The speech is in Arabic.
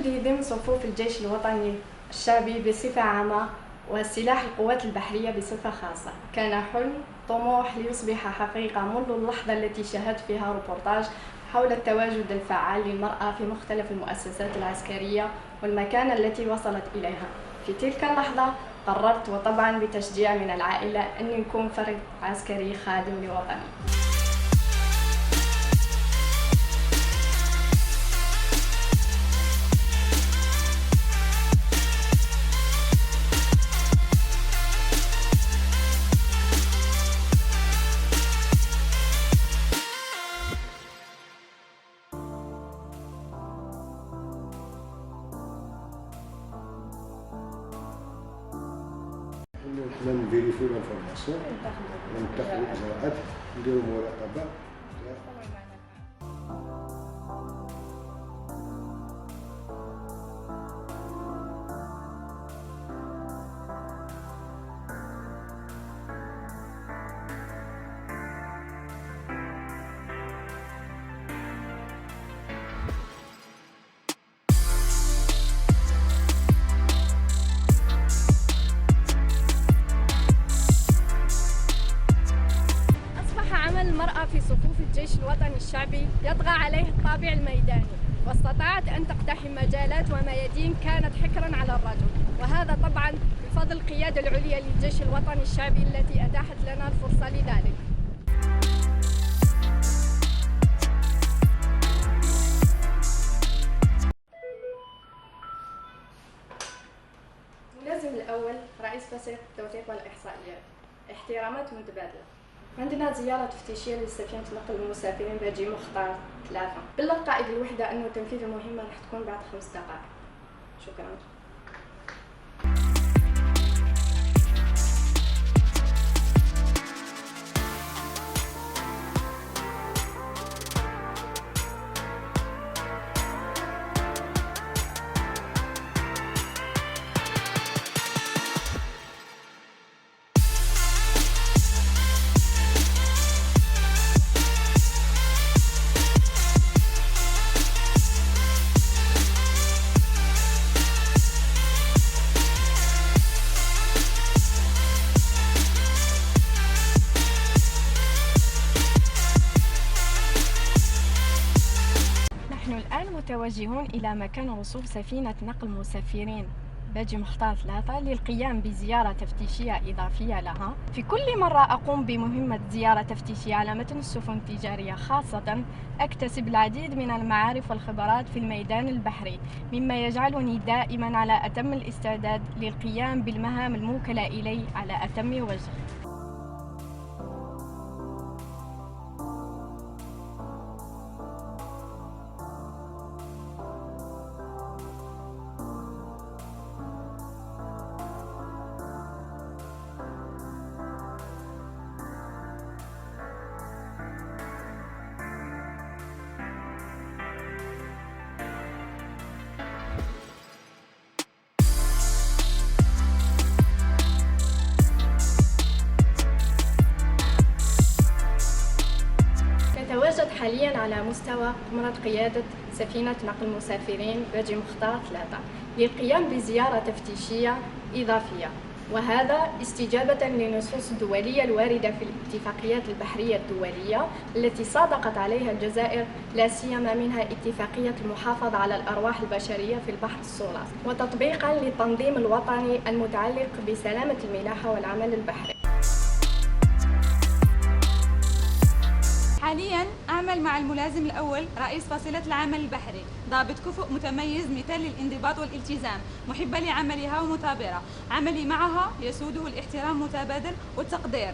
تواجدي ضمن صفوف الجيش الوطني الشعبي بصفة عامة وسلاح القوات البحرية بصفة خاصة كان حلم طموح ليصبح حقيقة منذ اللحظة التي شاهدت فيها روبورتاج حول التواجد الفعال للمرأة في مختلف المؤسسات العسكرية والمكانة التي وصلت إليها. في تلك اللحظة قررت وطبعا بتشجيع من العائلة أن نكون فرد عسكري خادم لوطني. حنا نفيريفيو لانفورماسيون ونتخذوا الاجراءات نديروا مراقبه. المرأة في صفوف الجيش الوطني الشعبي يطغى عليه الطابع الميداني، واستطاعت أن تقتحم مجالات وميادين كانت حكرا على الرجل، وهذا طبعا بفضل القيادة العليا للجيش الوطني الشعبي التي أتاحت لنا الفرصة لذلك. الملازم الأول رئيس فريق التوثيق والإحصائيات. احترامات متبادلة. عندنا زيارة تفتيشية لسفينة نقل المسافرين باجي مختار 3. بلغ قائد الوحدة أنه تنفيذ المهمة راح تكون بعد 5 دقائق. شكرا. نحن الآن متوجهون إلى مكان وصول سفينة نقل مسافرين باجي مختار 3 للقيام بزيارة تفتيشية إضافية لها. في كل مرة أقوم بمهمة زيارة تفتيشية على متن السفن التجارية خاصة أكتسب العديد من المعارف والخبرات في الميدان البحري، مما يجعلني دائما على أتم الاستعداد للقيام بالمهام الموكلة إلي على أتم وجه. نتواجد حاليا على مستوى قمرة قيادة سفينة نقل مسافرين باجي مختار 3 للقيام بزيارة تفتيشية إضافية، وهذا استجابة للنصوص الدولية الواردة في الاتفاقيات البحرية الدولية التي صادقت عليها الجزائر، لا سيما منها اتفاقية المحافظة على الأرواح البشرية في البحر الثلاثي، وتطبيقا للتنظيم الوطني المتعلق بسلامة الملاحة والعمل البحري. حالياً أعمل مع الملازم الأول رئيس فصيلة العمل البحري، ضابط كفؤ متميز مثال للانضباط والالتزام، محبة لعملها ومثابرة. عملي معها يسوده الاحترام المتبادل والتقدير.